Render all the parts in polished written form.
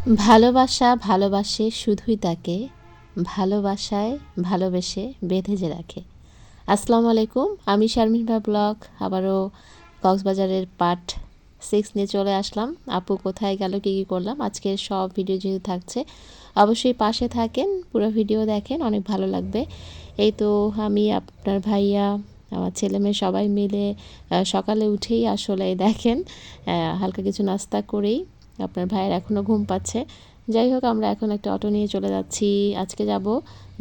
ভালোবাসা ভালোবাসে শুধুই তাকে, ভালোবাসায় ভালোবেসে বেঁধে যে রাখে। আসসালামু আলাইকুম, আমি শারমিন ব্লগ আবারও কক্সবাজারের পার্ট 6 নিয়ে চলে আসলাম। আপু কোথায় গেল, কী কী করলাম, আজকের সব ভিডিও যেহেতু থাকছে অবশ্যই পাশে থাকেন, পুরো ভিডিও দেখেন, অনেক ভালো লাগবে। এই তো আমি আপনার ভাইয়া আমার ছেলে মেয়ে সবাই মিলে সকালে উঠেই আসলে দেখেন হালকা কিছু নাস্তা করেই আপনার ভাইয়ের এখনও ঘুম পাচ্ছে। যাই হোক, আমরা এখন একটা অটো নিয়ে চলে যাচ্ছি। আজকে যাব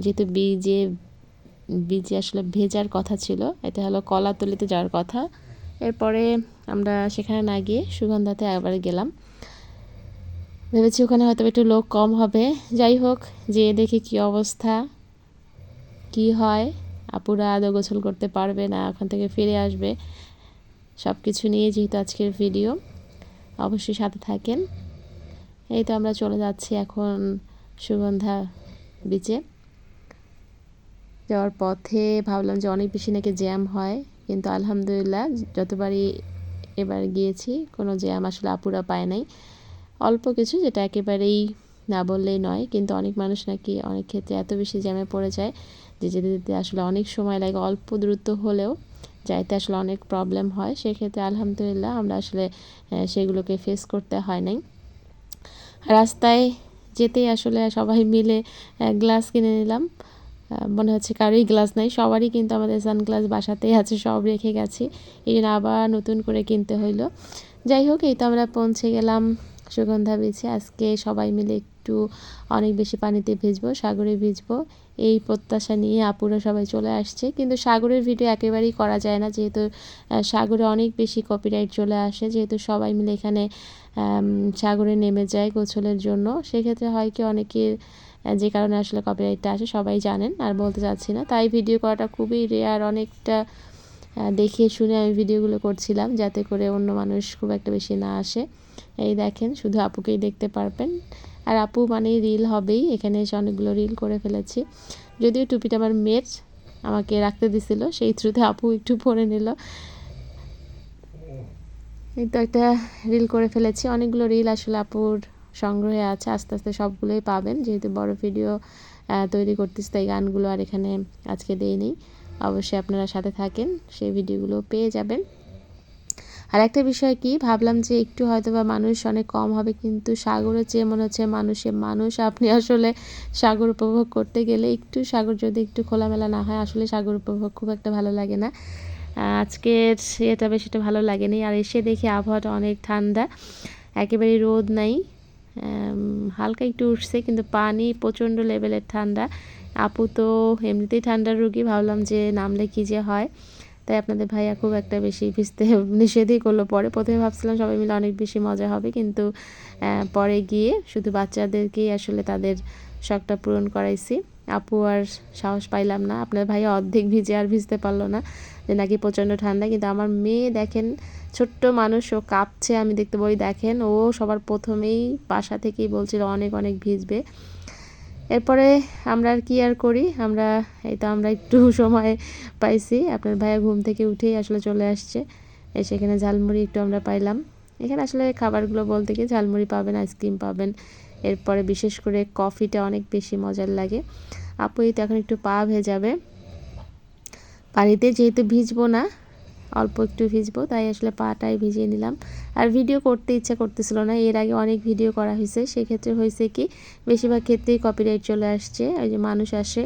যেহেতু বীজে আসলে ভেজার কথা ছিল, এটা হলো কলাতলিতে যাওয়ার কথা। এরপরে আমরা সেখানে না গিয়ে সুগন্ধাতে একবার গেলাম, ভেবেছি ওখানে হয়তো একটু লোক কম হবে। যাই হোক, যেয়ে দেখি কী অবস্থা, কি হয়, আপুরা আদৌ গোসল করতে পারবে না, ওখান থেকে ফিরে আসবে, সব কিছু নিয়ে যেহেতু আজকের ভিডিও, অবশ্যই সাথে থাকেন। এই তো আমরা চলে যাচ্ছি এখন সুগন্ধা বিচে। যাওয়ার পথে ভাবলাম যে অনেক বেশি নাকি জ্যাম হয়, কিন্তু আলহামদুলিল্লাহ যতবারই এবার গিয়েছি কোনো জ্যাম আসলে আপুরা পায় নাই। অল্প কিছু, যেটা একেবারেই না বললেই নয়, কিন্তু অনেক মানুষ নাকি অনেক ক্ষেত্রে এত বেশি জ্যামে পড়ে যায় যে যেতে যেতে আসলে অনেক সময় লাগে। অল্প দূরত্ব হলেও যাইতে আসলে অনেক প্রবলেম হয়। সেক্ষেত্রে আলহামদুলিল্লাহ আমরা আসলে সেগুলোকে ফেস করতে হয় নাই। রাস্তায় যেতেই আসলে সবাই মিলে গ্লাস কিনে নিলাম। মনে হচ্ছে কারোই গ্লাস নাই, সবারই কিন্তু আমাদের সানগ্লাস বাসাতেই আছে, সব রেখে গেছি, এই জন্য আবার নতুন করে কিনতে হইলো। যাই হোক, এই তো আমরা পৌঁছে গেলাম সুগন্ধা বিচে। আজকে সবাই মিলে একটু অনেক বেশি পানিতে ভিজবো, সাগরে ভিজবো, এই প্রত্যাশা নিয়ে আপুরা সবাই চলে আসছে। কিন্তু সাগরের ভিডিও একেবারেই করা যায় না, যেহেতু সাগরে অনেক বেশি কপিরাইট চলে আসে, যেহেতু সবাই মিলে এখানে সাগরে নেমে যায় গোসলের জন্য। সেক্ষেত্রে হয় কি, অনেকের যে কারণে আসলে কপিরাইটটা আসে সবাই জানেন, আর বলতে চাচ্ছি না। তাই ভিডিও করাটা খুবই রেয়ার, অনেকটা দেখে শুনে আমি ভিডিওগুলো করছিলাম যাতে করে অন্য মানুষ খুব একটা বেশি না আসে। এই দেখেন, শুধু আপুকেই দেখতে পারবেন, আর আপু মানেই রিল হবেই। এখানে এসে অনেকগুলো রিল করে ফেলেছি, যদিও টুপিটা আমার মেয়ের আমাকে রাখতে দিছিল, সেই থ্রুতে আপু একটু পরে নিল। এই তো একটা রিল করে ফেলেছি, অনেকগুলো রিল আসলে আপুর সংগ্রহে আছে, আস্তে আস্তে সবগুলোই পাবেন, যেহেতু বড় ভিডিও তৈরি করতেছি তাই গানগুলো আর এখানে আজকে দেইনি। অবশ্যই আপনারা সাথে থাকেন, সেই ভিডিওগুলো পেয়ে যাবেন। আর একটা বিষয় কি, ভাবলাম যে একটু হয়তো বা মানুষ অনেক কম হবে, কিন্তু সাগরের চেয়ে মনে হচ্ছে মানুষ আপনি আসলে সাগর উপভোগ করতে গেলে একটু সাগর যদি একটু খোলামেলা না হয়, আসলে সাগর উপভোগ খুব একটা ভালো লাগে না। আজকের এটা বেশ একটা ভালো লাগেনি। আর এসে দেখি আবহাওয়াটা অনেক ঠান্ডা, একেবারেই রোদ নাই, হালকা একটু উঠছে, কিন্তু পানি প্রচণ্ড লেভেলের ঠান্ডা। আপু তো এমনিতেই ঠান্ডার রুগী, ভাবলাম যে নামলে কী যে হয়, তাই আপনাদের ভাইয়া খুব একটা বেশি ভিজতে নিষেধই করলো। প্রথমে ভাবছিলাম সবাই মিলে অনেক বেশি মজা হবে, কিন্তু পরে গিয়ে শুধু বাচ্চাদেরকেই আসলে তাদের শখটা পূরণ করাইছি। আপু আর সাহস পাইলাম না, আপনার ভাইয়া অর্ধেক ভিজে আর ভিজতে পারলো না, যে নাকি প্রচণ্ড ঠান্ডা। কিন্তু আমার মেয়ে দেখেন, ছোট্ট মানুষ, ও কাঁপছে, আমি দেখতে বই দেখেন, ও সবার প্রথমেই বাসা থেকেই বলছিল অনেক অনেক ভিজবে। এরপরে আমরা আর কি আর করি, আমরা এই তো আমরা একটু সময় পাইছি, আপনার ভাইয়া ঘুম থেকে উঠেই আসলে চলে আসছে, এসে এখানে ঝালমুড়ি একটু আমরা পাইলাম। এখানে আসলে খাবারগুলো বলতে কি, ঝালমুড়ি পাবেন, আইসক্রিম পাবেন, এরপরে বিশেষ করে কফিটা অনেক বেশি মজার লাগে। আপু এই তো এখন একটু পা ভেজাবে পানিতে, যেহেতু ভিজবো না, অল্প একটু ভিজবো, তাই আসলে পাটাই ভিজিয়ে নিলাম। আর ভিডিও করতে ইচ্ছা করতেছিল না, এর আগে অনেক ভিডিও করা হয়েছে, সেক্ষেত্রে হয়েছে কি, বেশিরভাগ ক্ষেত্রেই কপিরাইট চলে আসছে। ওই যে মানুষ আসে,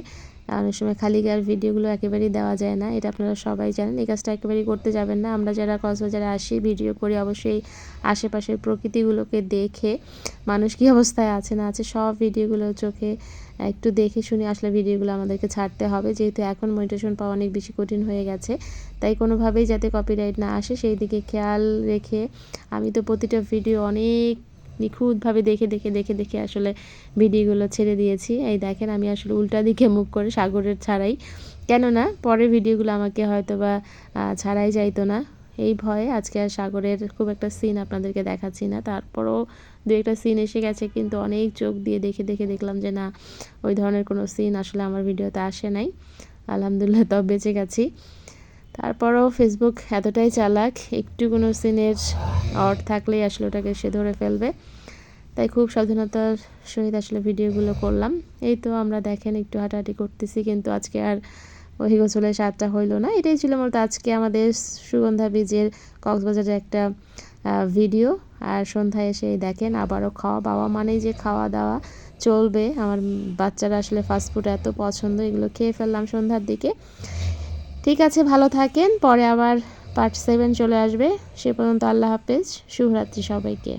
অনেক সময় খালি গায়ের ভিডিওগুলো একেবারেই দেওয়া যায় না, এটা আপনারা সবাই জানেন। এই কাজটা একেবারেই করতে যাবেন না। আমরা যারা কক্সবাজারে আসি ভিডিও করি, অবশ্যই আশেপাশের প্রকৃতিগুলোকে দেখে মানুষ কী অবস্থায় আছে না আছে সব ভিডিওগুলো চোখে একটু দেখে শুনে আসলে ভিডিওগুলো আমাদেরকে ছাড়তে হবে, যেহেতু এখন মনিটেশন পাওয়া অনেক বেশি কঠিন হয়ে গেছে। তাই কোনোভাবেই যাতে কপিরাইট না আসে সেই দিকে খেয়াল রেখে আমি তো প্রতিটা ভিডিও অনেক নিখুঁতভাবে দেখে দেখে দেখে দেখে আসলে ভিডিওগুলো ছেড়ে দিয়েছি। এই দেখেন, আমি আসলে উল্টা দিকে মুখ করে সাগরের ছাড়াই, কেননা পরের ভিডিওগুলো আমাকে হয়তো বা ছাড়াই যাইতো না, এই ভয়ে আজকে আর সাগরের খুব একটা সিন আপনাদেরকে দেখাচ্ছি না। তারপরও দু একটা সিন এসে গেছে, কিন্তু অনেক চোখ দিয়ে দেখে দেখে দেখলাম যে না, ওই ধরনের কোনো সিন আসলে আমার ভিডিওতে আসে নাই, আলহামদুলিল্লাহ, তবে বেঁচে গেছি। তারপরও ফেসবুক এতটাই চালাক, একটু কোনো সিনের অর্থ থাকলেই আসলে ওটাকে সে ধরে ফেলবে। তাই খুব সাবধানতার সহিত আসলে ভিডিওগুলো করলাম। এই তো আমরা দেখেন একটু হাঁটাহাঁটি করতেছি, কিন্তু আজকে আর ওই গোসলের স্বাদটা হইলো না। এটাই ছিল মূলত আজকে আমাদের সুগন্ধা বীজের কক্সবাজারের একটা ভিডিও। আর সন্ধ্যায় এসে দেখেন আবারও খাওয়া, বাবা মানেই যে খাওয়া দাওয়া চলবে। আমার বাচ্চারা আসলে ফাস্টফুড এত পছন্দ, এগুলো খেয়ে ফেললাম সন্ধ্যার দিকে। ঠিক আছে, ভালো থাকেন, পরে আবার পার্ট 7 চলে আসবে। সে পর্যন্ত আল্লাহ হাফেজ, শুভরাত্রি সবাইকে।